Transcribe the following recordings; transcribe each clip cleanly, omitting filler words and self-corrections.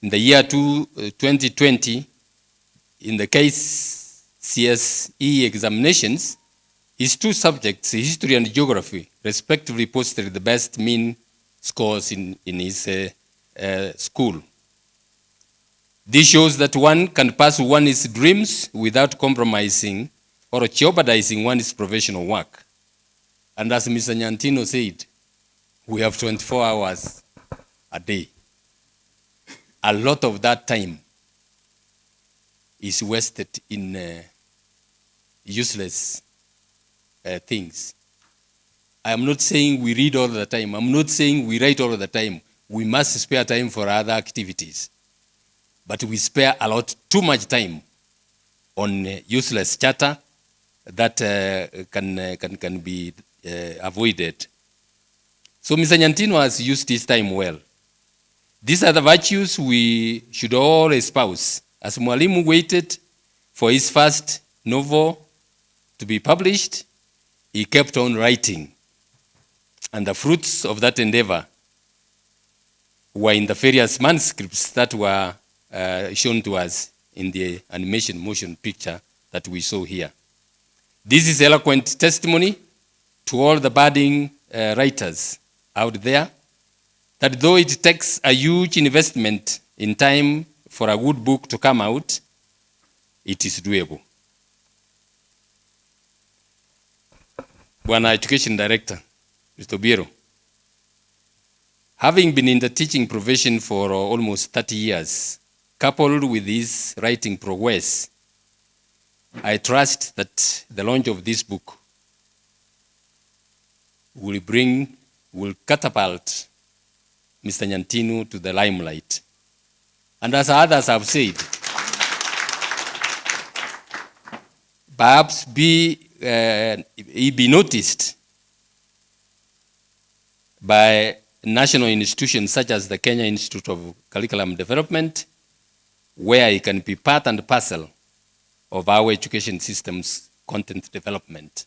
In the year 2020, in the KCSE examinations, his two subjects, history and geography, respectively posted the best mean scores in his school. This shows that one can pursue one's dreams without compromising or jeopardizing one's professional work. And as Mr. Nyantino said, we have 24 hours a day. A lot of that time is wasted in useless things. I am not saying we read all the time. I'm not saying we write all the time. We must spare time for other activities. But we spare too much time on useless chatter that can be avoided. So Mr. Nyantino has used his time well. These are the virtues we should all espouse. As Mwalimu waited for his first novel to be published, he kept on writing. And the fruits of that endeavor were in the various manuscripts that were shown to us in the animation motion picture that we saw here. This is eloquent testimony to all the budding writers out there that though it takes a huge investment in time for a good book to come out, it is doable. Bwana Education Director, Mr. Biero, having been in the teaching profession for almost 30 years, coupled with his writing prowess, I trust that the launch of this book will catapult Mr. Nyantino to the limelight. And as others have said, perhaps he be noticed by national institutions such as the Kenya Institute of Curriculum Development, where he can be part and parcel of our education system's content development.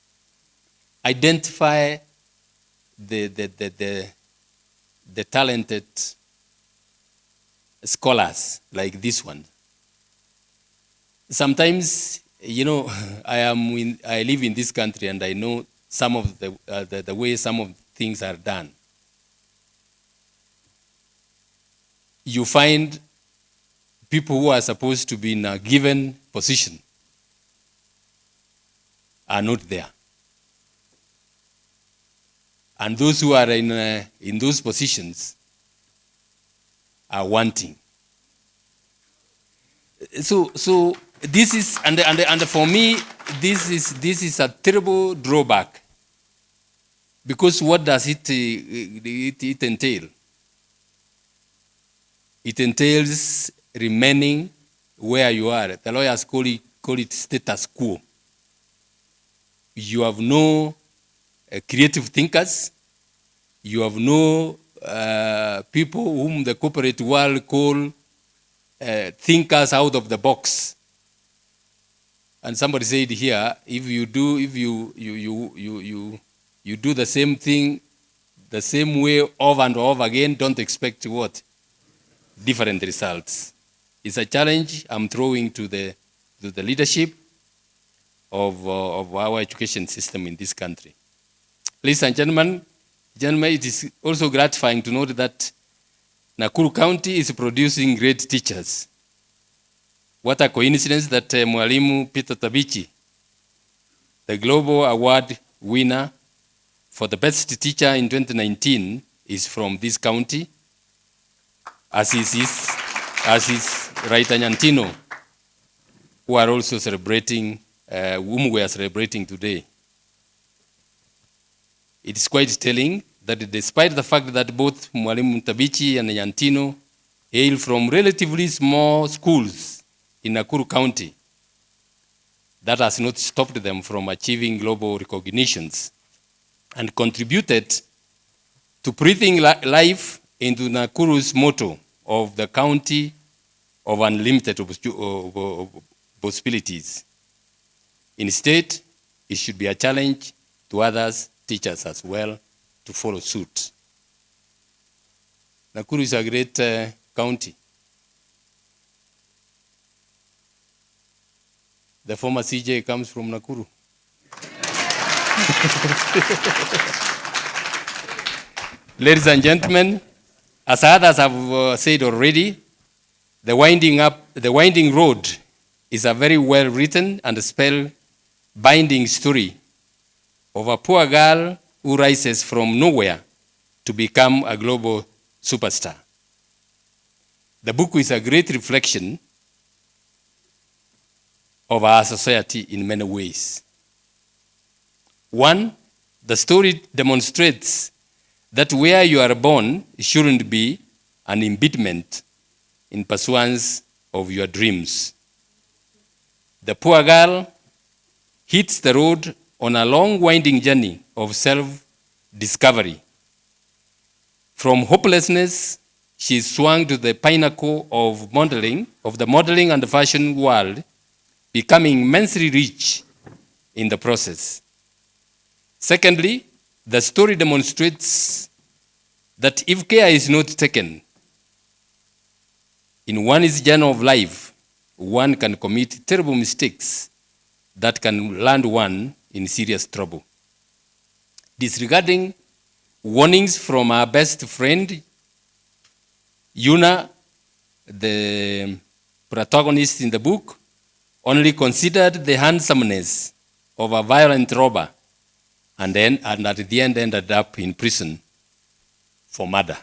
Identify the talented scholars like this one. Sometimes, you know, I live in this country and I know some of the way some of things are done. You find people who are supposed to be in a given position are not there. And those who are in those positions are wanting. So this is, and for me, this is a terrible drawback. Because what does it entail? It entails remaining where you are. The lawyers call it status quo. You have no creative thinkers. You have no people whom the corporate world call thinkers out of the box. And somebody said here, if you do the same thing the same way over and over again, don't expect what? Different results. It's a challenge I'm throwing to the leadership of our education system in this country. Ladies and gentlemen, it is also gratifying to note that Nakuru County is producing great teachers. What a coincidence that Mwalimu Peter Tabichi, the Global Award winner for the best teacher in 2019, is from this county, as is writer Nyantino, who are also celebrating, whom we are celebrating today. It is quite telling that despite the fact that both Mwalimu Tabichi and Nyantino hail from relatively small schools in Nakuru County, that has not stopped them from achieving global recognitions and contributed to breathing life into Nakuru's motto of the county of unlimited possibilities. Instead, it should be a challenge to others, teachers as well, to follow suit. Nakuru is a great county. The former CJ comes from Nakuru. Ladies and gentlemen, as others have said already, the winding road is a very well-written and spell-binding story of a poor girl who rises from nowhere to become a global superstar. The book is a great reflection of our society in many ways. One, the story demonstrates that where you are born shouldn't be an impediment in pursuance of your dreams. The poor girl hits the road on a long winding journey of self-discovery. From hopelessness, she is swung to the pinnacle of the modeling and fashion world, becoming immensely rich in the process. Secondly, the story demonstrates that if care is not taken in one's journey of life, one can commit terrible mistakes that can land one in serious trouble. Disregarding warnings from our best friend, Yuna, the protagonist in the book, only considered the handsomeness of a violent robber and at the end ended up in prison for murder.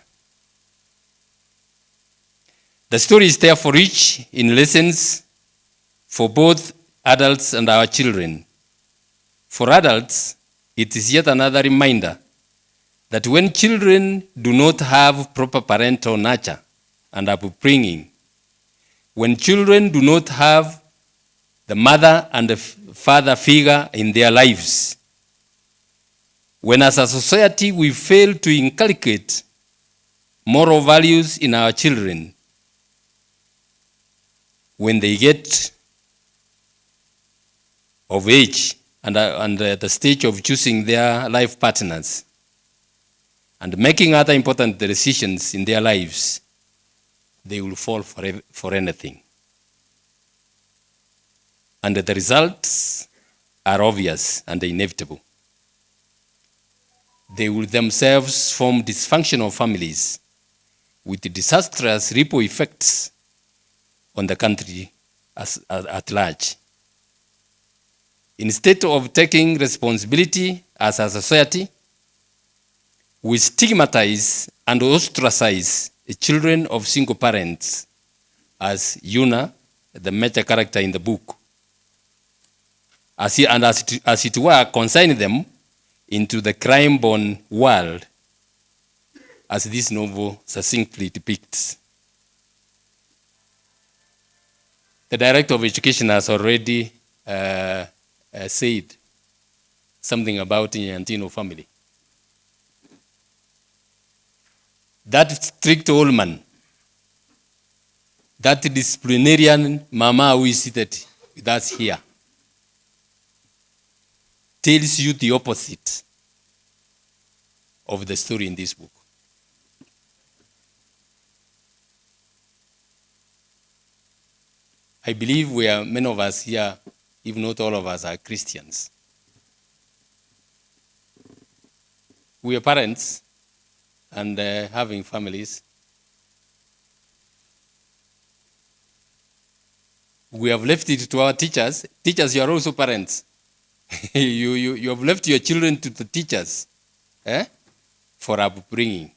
The story is therefore rich in lessons for both adults and our children. For adults, it is yet another reminder that when children do not have proper parental nurture and upbringing, when children do not have the mother and the father figure in their lives, when as a society we fail to inculcate moral values in our children, when they get of age and at the stage of choosing their life partners and making other important decisions in their lives, they will fall for anything. And the results are obvious and inevitable. They will themselves form dysfunctional families with disastrous ripple effects on the country at large. Instead of taking responsibility as a society, we stigmatize and ostracize the children of single parents, as Yuna, the major character in the book, as it were, consign them into the crime-born world, as this novel succinctly depicts. The director of education has already said something about the Nyantino family. That strict old man, that disciplinarian mama who is seated with us here, tells you the opposite of the story in this book. I believe many of us here, if not all of us, are Christians. We are parents and having families. We have left it to our teachers. Teachers, you are also parents. you have left your children to the teachers for upbringing.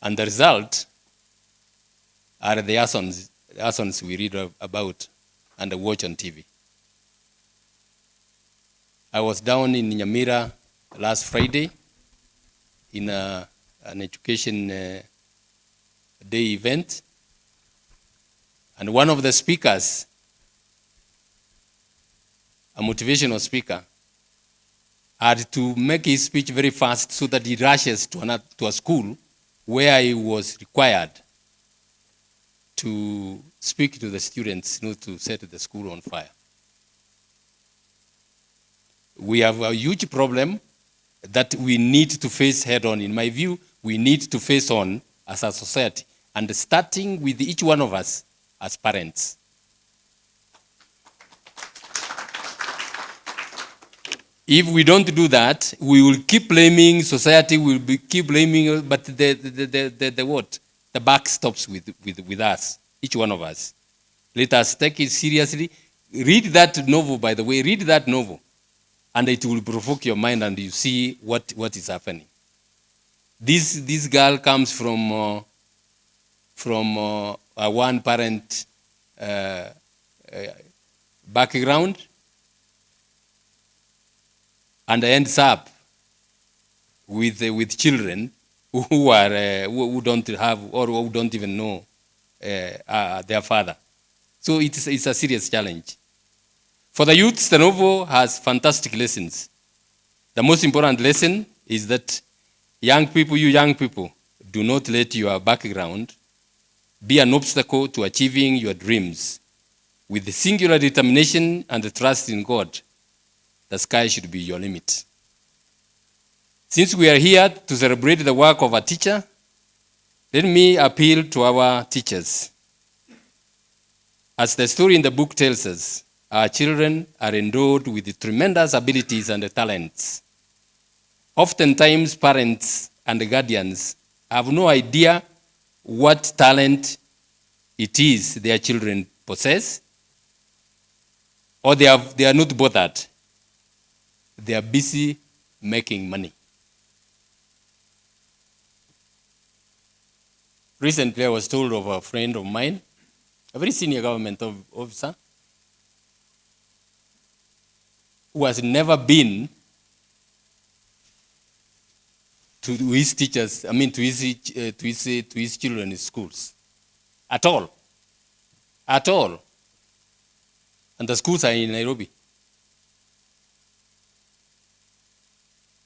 And the result are the asons we read about and watch on TV. I was down in Nyamira last Friday in an education day event, and one of the speakers, a motivational speaker, had to make his speech very fast so that he rushes to a school where he was required to speak to the students, to set the school on fire. We have a huge problem that we need to face head on. In my view, we need to face on as a society, and starting with each one of us as parents. If we don't do that, we will keep blaming society, keep blaming, but the what? The buck stops with us, each one of us. Let us take it seriously. Read that novel, by the way, read that novel, and it will provoke your mind and you see what is happening. This girl comes from a one-parent background, and ends up with children who don't have or who don't even know their father. So it's a serious challenge. For the youths, the novel has fantastic lessons. The most important lesson is that you young people, do not let your background be an obstacle to achieving your dreams. With the singular determination and the trust in God, the sky should be your limit. Since we are here to celebrate the work of a teacher, let me appeal to our teachers. As the story in the book tells us, our children are endowed with tremendous abilities and talents. Oftentimes, parents and guardians have no idea what talent it is their children possess, or they are not bothered. They are busy making money. Recently, I was told of a friend of mine, a very senior government officer, who has never been to his teachers, to his children's schools, at all. And the schools are in Nairobi.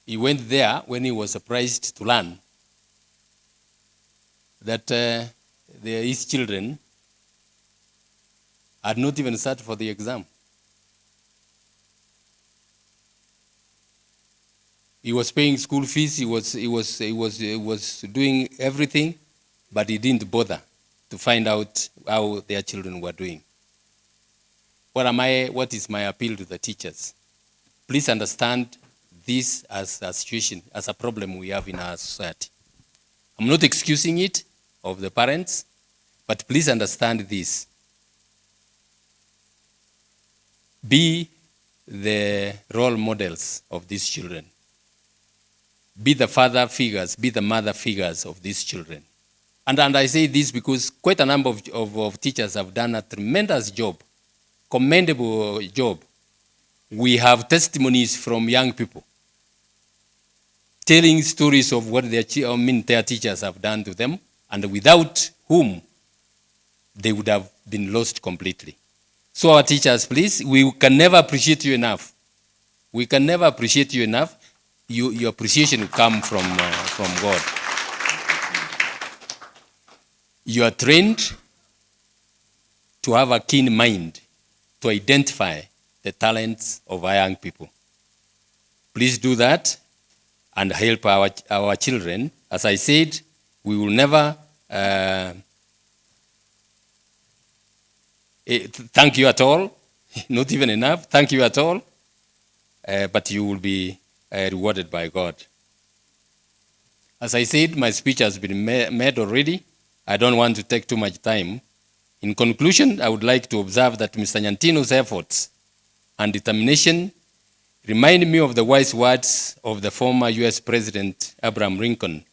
He went there when he was surprised to learn that his children had not even sat for the exam. He was paying school fees. He was doing everything, but he didn't bother to find out how their children were doing. What is my appeal to the teachers? Please understand this as a situation, as a problem we have in our society. I'm not excusing it of the parents, but please understand this. Be the role models of these children. Be the father figures, be the mother figures of these children. And I say this because quite a number of teachers have done a tremendous job, commendable job. We have testimonies from young people telling stories of what their teachers have done to them, and without whom they would have been lost completely. So our teachers, please, we can never appreciate you enough. We can never appreciate you enough. Your appreciation will come from God. You are trained to have a keen mind to identify the talents of our young people. Please do that and help our children. As I said, we will never thank you at all, not even enough, thank you at all, but you will be rewarded by God. As I said, my speech has been made already. I don't want to take too much time. In conclusion, I would like to observe that Mr. Nyantino's efforts and determination remind me of the wise words of the former US President Abraham Lincoln,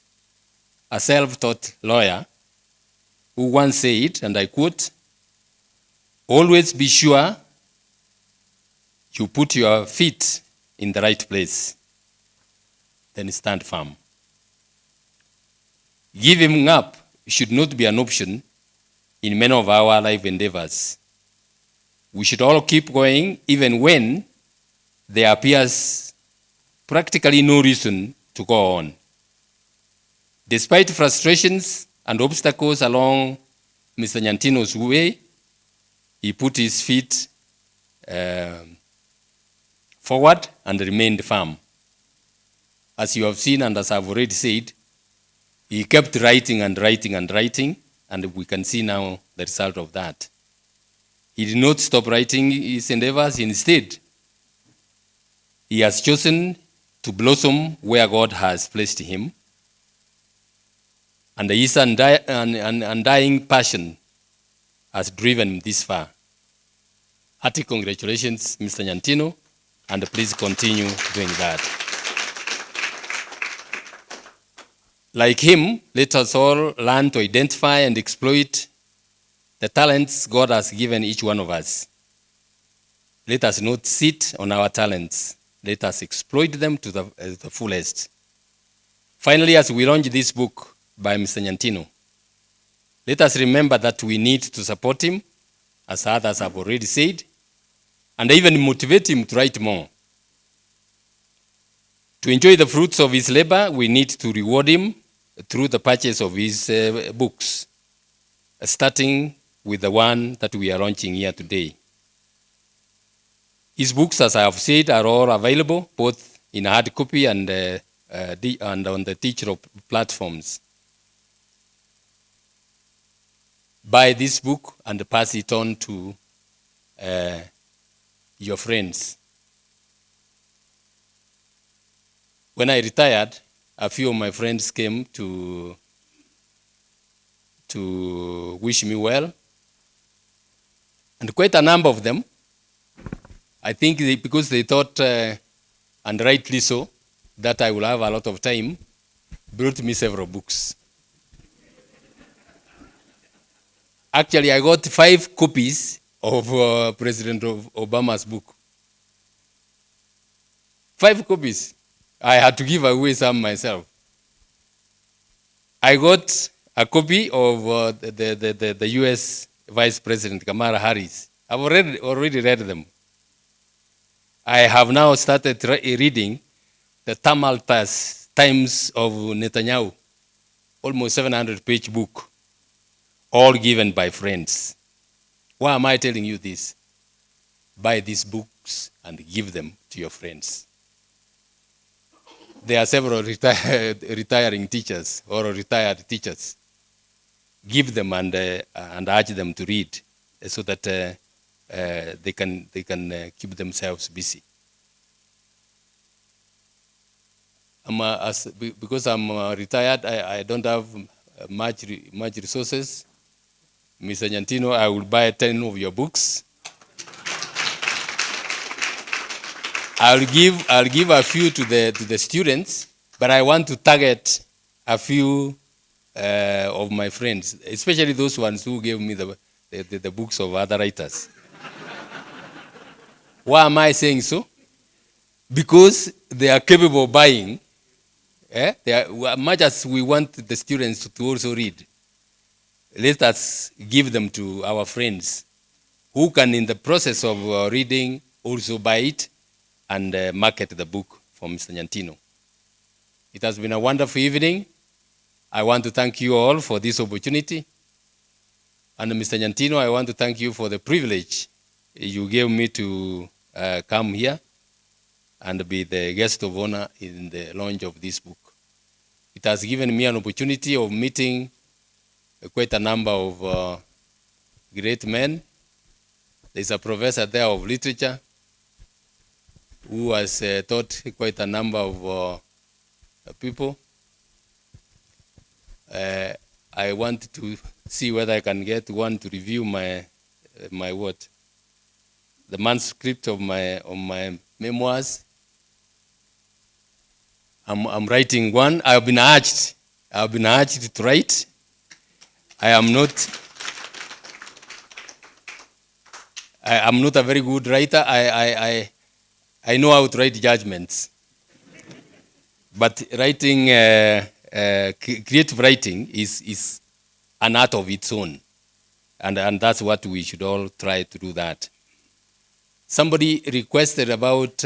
a self-taught lawyer, who once said, and I quote, "Always be sure you put your feet in the right place, then stand firm." Giving up should not be an option in many of our life endeavors. We should all keep going even when there appears practically no reason to go on. Despite frustrations and obstacles along Mr. Nyantino's way, he put his feet forward and remained firm. As you have seen and as I've already said, he kept writing and writing and writing, and we can see now the result of that. He did not stop writing his endeavors. Instead, He has chosen to blossom where God has placed him, and his undying passion has driven him this far. Hearty congratulations, Mr. Nyantino, and please continue doing that. Like him, let us all learn to identify and exploit the talents God has given each one of us. Let us not sit on our talents. Let us exploit them to the fullest. Finally, as we launch this book by Mr. Nyantino, let us remember that we need to support him, as others have already said, and even motivate him to write more. To enjoy the fruits of his labor, we need to reward him through the purchase of his books, starting with the one that we are launching here today. His books, as I have said, are all available, both in hard copy and on the digital platforms. Buy this book and pass it on to your friends. When I retired, a few of my friends came to wish me well. And quite a number of them, I think because they thought, and rightly so, that I will have a lot of time, brought me several books. Actually, I got 5 copies of President Obama's book. 5 copies. I had to give away some myself. I got a copy of the US Vice President Kamala Harris. I've already read them. I have now started reading the tumultuous times of Netanyahu, almost 700-page book, all given by friends. Why am I telling you this? Buy these books and give them to your friends. There are several retiring teachers or retired teachers. Give them and urge them to read so that they can keep themselves busy. Because I'm retired, I don't have much resources. Mr. Nyantino, I will buy 10 of your books. I'll give a few to the students, but I want to target a few of my friends, especially those ones who gave me the books of other writers. Why am I saying so? Because they are capable of buying. Much as we want the students to also read, let us give them to our friends who can, in the process of reading, also buy it and market the book for Mr. Nyantino. It has been a wonderful evening. I want to thank you all for this opportunity. And Mr. Nyantino, I want to thank you for the privilege you gave me to come here and be the guest of honor in the launch of this book. It has given me an opportunity of meeting quite a number of great men. There's a professor there of literature who has taught quite a number of people. I want to see whether I can get one to review the manuscript of my memoirs. I'm writing one. I've been urged to write. I'm not a very good writer. I know how to write judgments, but writing, creative writing is an art of its own, and that's what we should all try to do that. Somebody requested about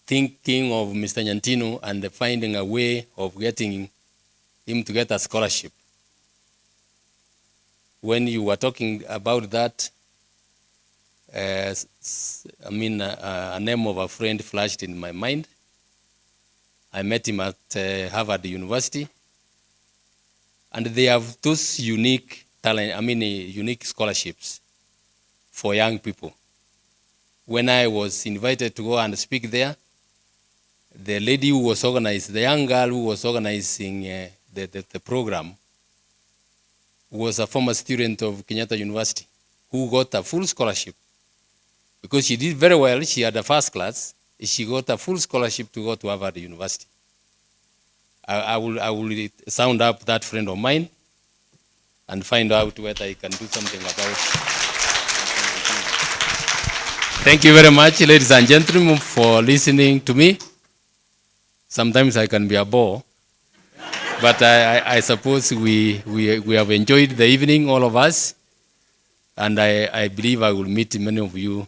thinking of Mr. Nyantino and finding a way of getting him to get a scholarship. When you were talking about that, a name of a friend flashed in my mind. I met him at Harvard University, and they have those unique scholarships for young people. when I was invited to go and speak there, the lady who was organizing, the young girl who was organizing the program, was a former student of Kenyatta University who got a full scholarship. Because she did very well, she had a first class, she got a full scholarship to go to Harvard University. I will sound up that friend of mine and find out whether I can do something about it. Thank you very much, ladies and gentlemen, for listening to me. Sometimes I can be a bore, but I suppose we have enjoyed the evening, all of us, and I believe I will meet many of you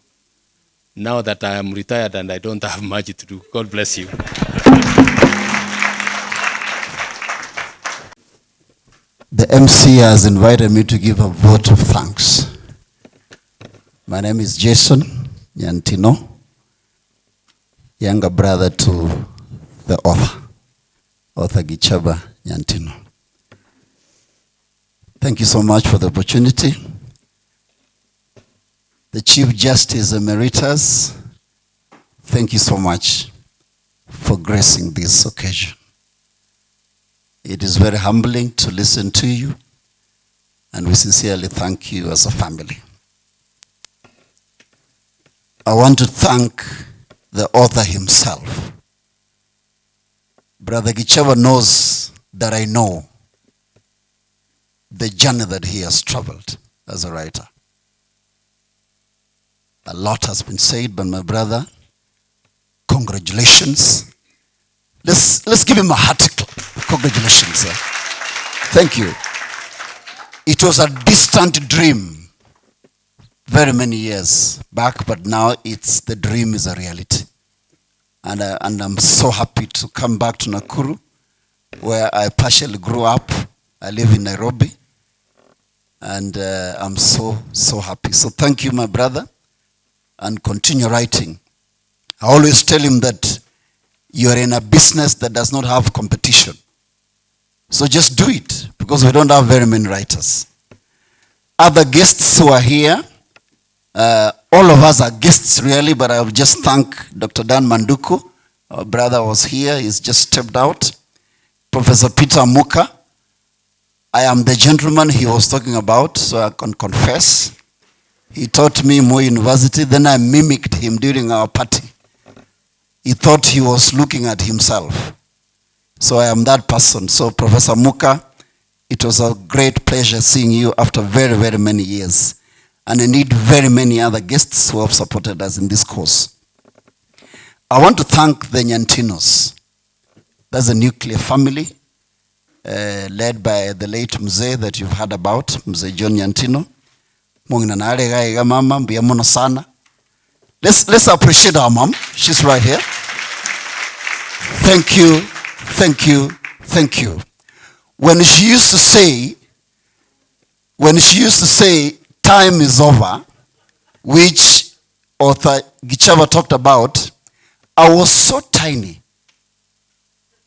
now that I am retired and I don't have much to do. God bless you. The MC has invited me to give a vote of thanks. My name is Jason Nyantino, younger brother to the author Gichaba Nyantino. Thank you so much for the opportunity. The Chief Justice Emeritus, thank you so much for gracing this occasion. It is very humbling to listen to you, and we sincerely thank you as a family. I want to thank the author himself. Brother Gichaba knows that I know the journey that he has traveled as a writer. A lot has been said by my brother. Congratulations. Let's give him a hearty clap. Congratulations, sir. Thank you. It was a distant dream very many years back, but now the dream is a reality. And I'm so happy to come back to Nakuru, where I partially grew up. I live in Nairobi, and I'm so happy. So thank you, my brother, and continue writing. I always tell him that you are in a business that does not have competition. So just do it, because we don't have very many writers. Other guests who are here, all of us are guests really, but I will just thank Dr. Dan Manduku. Our brother was here, he's just stepped out. Professor Peter Muka. I am the gentleman he was talking about, so I can confess. He taught me Moi University, then I mimicked him during our party. He thought he was looking at himself. So I am that person. So Professor Muka, it was a great pleasure seeing you after very, very many years. And indeed, very many other guests who have supported us in this course. I want to thank the Nyantinos. That's a nuclear family led by the late Mzee that you've heard about, Mzee John Nyantino. Let's appreciate our mom. She's right here. Thank you, thank you, thank you. When she used to say, time is over, which author Gichaba talked about, I was so tiny.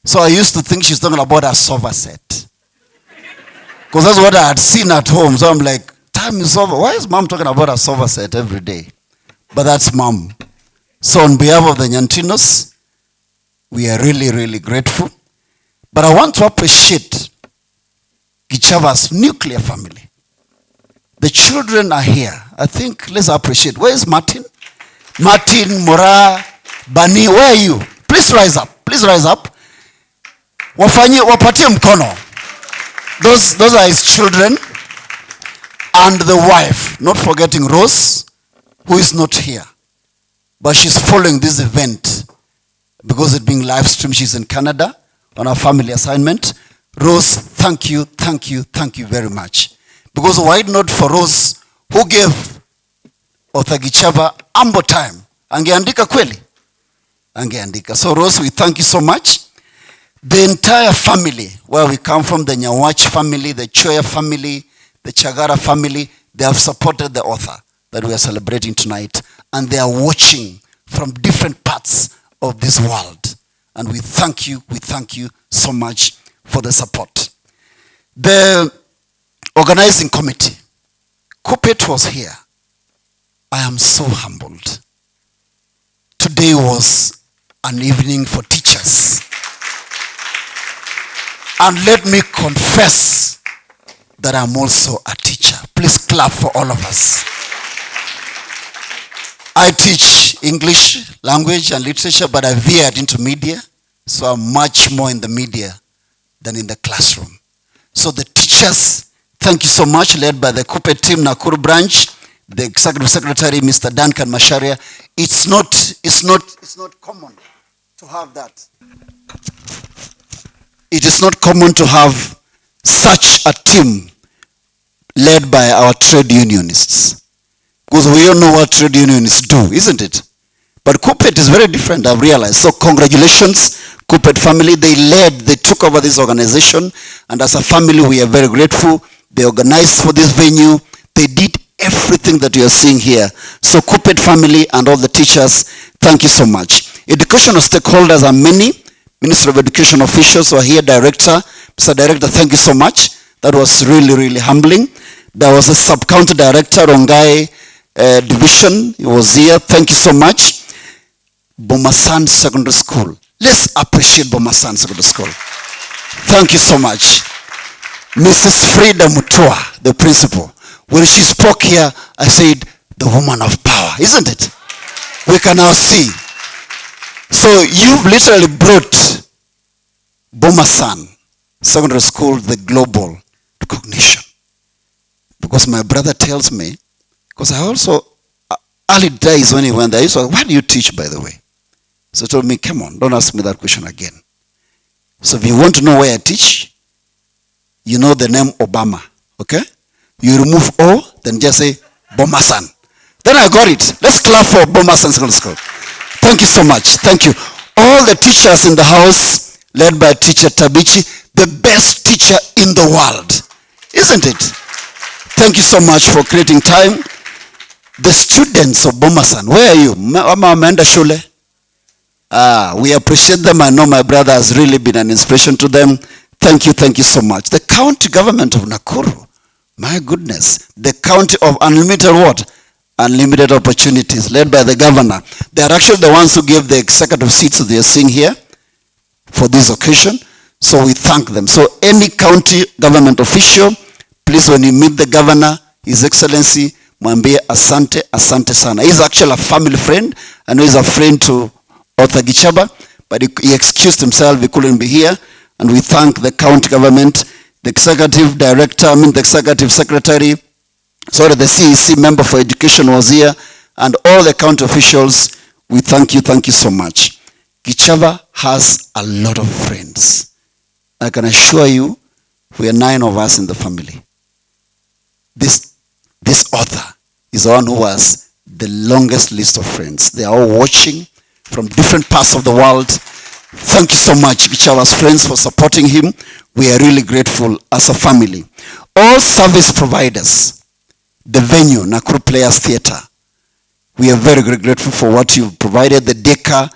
So I used to think she's talking about a sofa set. Because that's what I had seen at home. So I'm like, time is over. Why is mom talking about a sofa set every day? But that's mom. So on behalf of the Nyantinos, we are really, really grateful. But I want to appreciate Gichaba's nuclear family. The children are here. I think let's appreciate. Where is Martin? Martin, Mora, Bani, where are you? Please rise up. Please rise up. Wapatie mkono. Those are his children. And the wife, not forgetting Rose, who is not here. But she's following this event because it's being live streamed. She's in Canada on a family assignment. Rose, thank you very much. Because why not for Rose, who gave author Gichaba ample time? Angeandika kweli? Angeandika. So Rose, we thank you so much. The entire family, where we come from, the Nyawach family, the Choya family, the Chagara family, they have supported the author that we are celebrating tonight. And they are watching from different parts of this world. And we thank you so much for the support. The organizing committee, Kupet was here. I am so humbled. Today was an evening for teachers. And let me confess that I'm also a teacher. Please clap for all of us. I teach English language and literature, but I veered into media, so I'm much more in the media than in the classroom. So the teachers, thank you so much, led by the Kuppet team, Nakuru branch, the executive secretary, Mr. Duncan Masharia. It's not common to have that. It is not common to have such a team led by our trade unionists. Because we all know what trade unionists do, isn't it? But Kuppet is very different, I've realized. So congratulations, Kuppet family. They took over this organization. And as a family, we are very grateful. They organized for this venue. They did everything that you are seeing here. So Kuppet family and all the teachers, thank you so much. Educational stakeholders are many. Minister of Education officials were here, Director. Mr. Director, thank you so much. That was really, really humbling. There was a sub-county director, Rongai Division. He was here. Thank you so much. Bomasan Secondary School. Let's appreciate Bomasan Secondary School. Thank you so much. Mrs. Frida Mutua, the principal. When she spoke here, I said, the woman of power, isn't it? We can now see. So you've literally brought Bomasan Secondary School the global recognition. Because my brother tells me, because I also, early days when he went there, he said, why do you teach, by the way? So he told me, come on, don't ask me that question again. So if you want to know where I teach, you know the name Obama, okay? You remove O, then just say Bomasan. Then I got it. Let's clap for Bomasan Secondary School. Thank you so much. Thank you. All the teachers in the house, led by teacher Tabichi, the best teacher in the world. Isn't it? Thank you so much for creating time. The students of Bomasan, where are you? Amanda Shule? We appreciate them. I know my brother has really been an inspiration to them. Thank you so much. The county government of Nakuru, my goodness, the county of unlimited what? Unlimited opportunities, led by the governor. They are actually the ones who gave the executive seats that they are seeing here for this occasion. So we thank them. So any county government official, please, when you meet the governor, His Excellency, mwambie asante, asante sana. He's actually a family friend. I know he's a friend to Author Gichaba, but he excused himself. He couldn't be here. And we thank the county government, the executive director, the executive secretary, the CEC member for education was here, and all the county officials. We thank you so much. Gichaba has a lot of friends. I can assure you, we are 9 of us in the family. This author is the one who has the longest list of friends. They are all watching from different parts of the world. Thank you so much, Gichaba's friends, for supporting him. We are really grateful as a family. All service providers, the venue, Nakuru Players Theatre, we are very, very grateful for what you've provided. The DECA,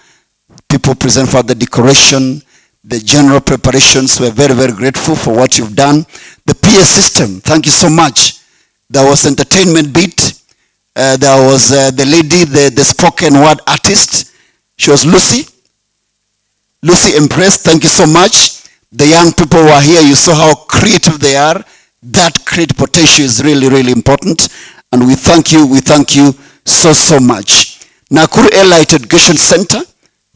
people present for the decoration, the general preparations, we're very, very grateful for what you've done. The PA system, thank you so much. There was entertainment beat. There was the lady, the spoken word artist. She was Lucy Impressed, thank you so much. The young people who are here, you saw how creative they are. That creative potential is really, really important. And we thank you so much. Nakuru Elite Education Center,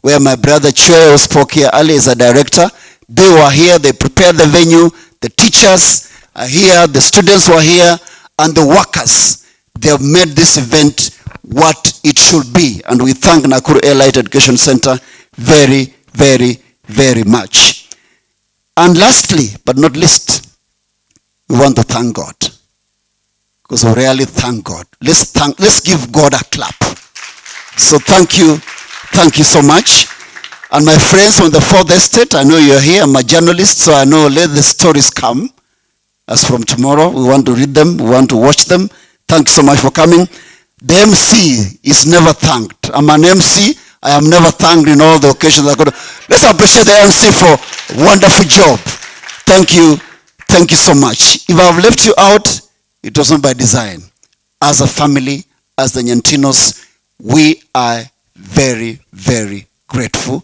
where my brother Chue spoke here earlier as a director. They were here, they prepared the venue. The teachers are here, the students were here, and the workers. They have made this event what it should be. And we thank Nakuru Elite Education Center very, very, very much. And lastly, but not least, we want to thank God. Because we really thank God. Let's give God a clap. So thank you so much. And my friends from the Fourth Estate, I know you're here. I'm a journalist, so I know let the stories come. As from tomorrow, we want to read them, we want to watch them. Thank you so much for coming. The MC is never thanked. I'm an MC. I am never thanked in all the occasions I go to. Let's appreciate the MC for a wonderful job. Thank you so much. If I've left you out, it was not by design. As a family, as the Nyantinos, we are very, very grateful.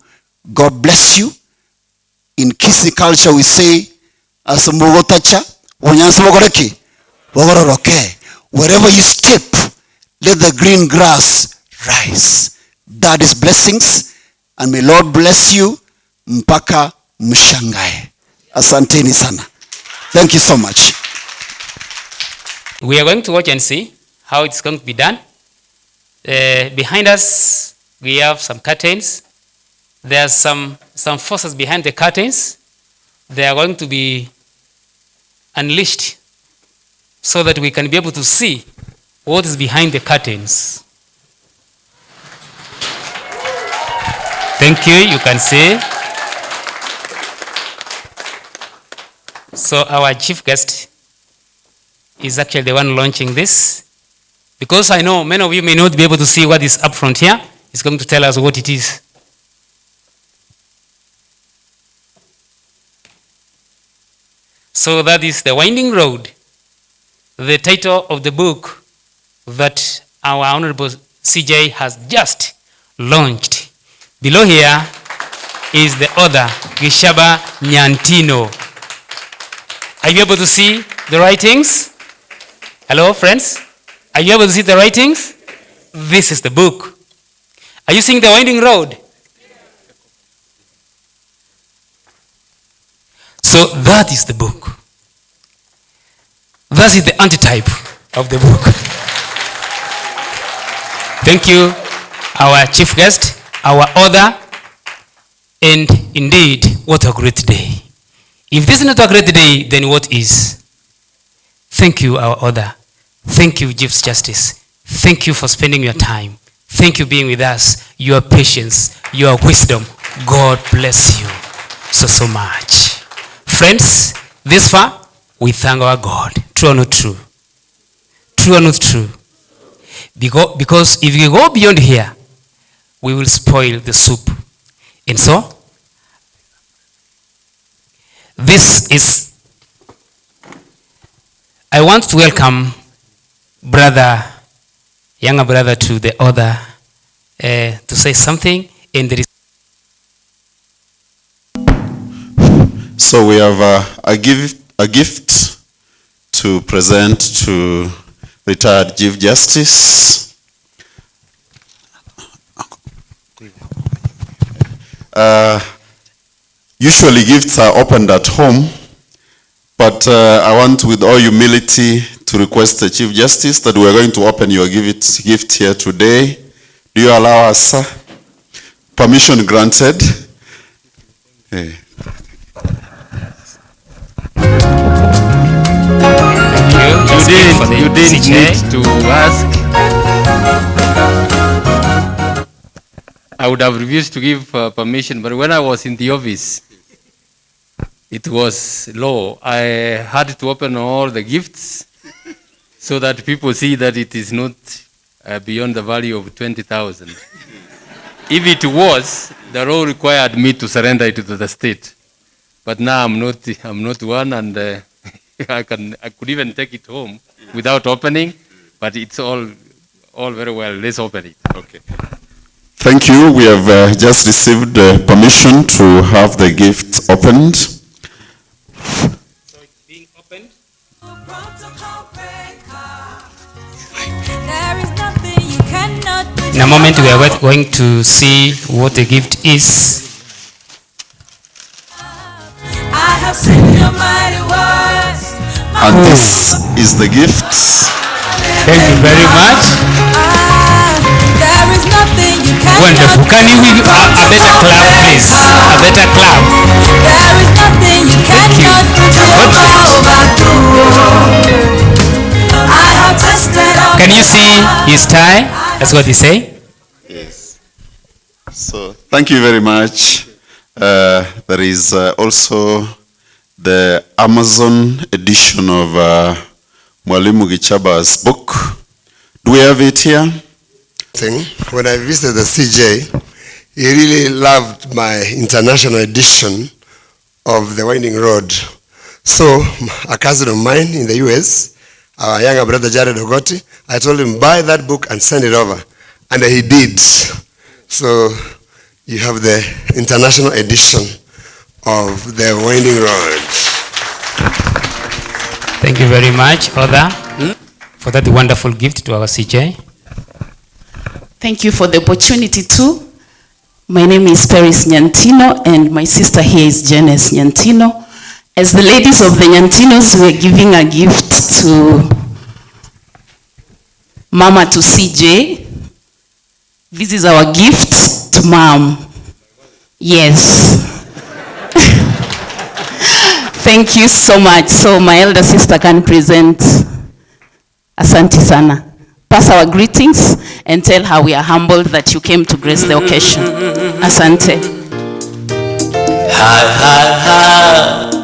God bless you. In Kisi culture we say, Asumugotacha, Wanyansumogoreki, Wagororoke. Wherever you step, let the green grass rise. That is blessings, and may Lord bless you mpaka mshangae. Asanteni sana. Thank you so much. We are going to watch and see how it's going to be done. Behind us, we have some curtains. There are some forces behind the curtains. They are going to be unleashed so that we can be able to see what is behind the curtains. Thank you. You can see. So our chief guest is actually the one launching this. Because I know many of you may not be able to see what is up front here. He's going to tell us what it is. So that is The Winding Road, the title of the book that our Honorable CJ has just launched. Below here is the author, Gichaba Nyantino. Are you able to see the writings? Hello, friends? Are you able to see the writings? This is the book. Are you seeing The Winding Road? So that is the book. That is the antitype of the book. Thank you, our chief guest, our author, and indeed, what a great day. If this is not a great day, then what is? Thank you, our author. Thank you, Chief Justice. Thank you for spending your time. Thank you being with us, your patience, your wisdom. God bless you so much. Friends, this far, we thank our God. True or not true? True or not true? Because if we go beyond here, we will spoil the soup. And so, this is, I want to welcome younger brother to the author to say something. And there is. So we have a gift to present to retired Chief Justice. Usually gifts are opened at home, but I want with all humility to request the Chief Justice that we are going to open your gift here today. Do you allow us, sir? Permission granted. Hey. You didn't need to ask. I would have refused to give permission, but when I was in the office, it was law. I had to open all the gifts so that people see that it is not beyond the value of 20,000. If it was, the law required me to surrender it to the state. But now I'm not one, and I could even take it home without opening, but it's all very well. Let's open it. Okay. Thank you. We have just received permission to have the gift opened. So it's being opened. In a moment, we are going to see what the gift is. I have seen your mighty words. And this is the gift. Thank you very much. There is nothing you cannot Wonderful. Can you give a better clap, please? A better clap. There is nothing you cannot do. I have tested all. Can you see his tie? That's what he say. Yes. So thank you very much. There is also the Amazon edition of Mwalimu Gichaba's book. Do we have it here? When I visited the CJ, he really loved my international edition of The Winding Road. So a cousin of mine in the US, our younger brother Jared Ogoti, I told him, buy that book and send it over. And he did. So you have the international edition of the Winding Road. Thank you very much, Oda, for that wonderful gift to our CJ. Thank you for the opportunity too. My name is Paris Nyantino and my sister here is Janice Nyantino. As the ladies of the Nyantinos, we're giving a gift to Mama to CJ. This is our gift to Mom. Yes. Thank you so much. So my elder sister can present. Asante sana. Pass our greetings and tell her we are humbled that you came to grace the occasion. Asante. Ha ha ha.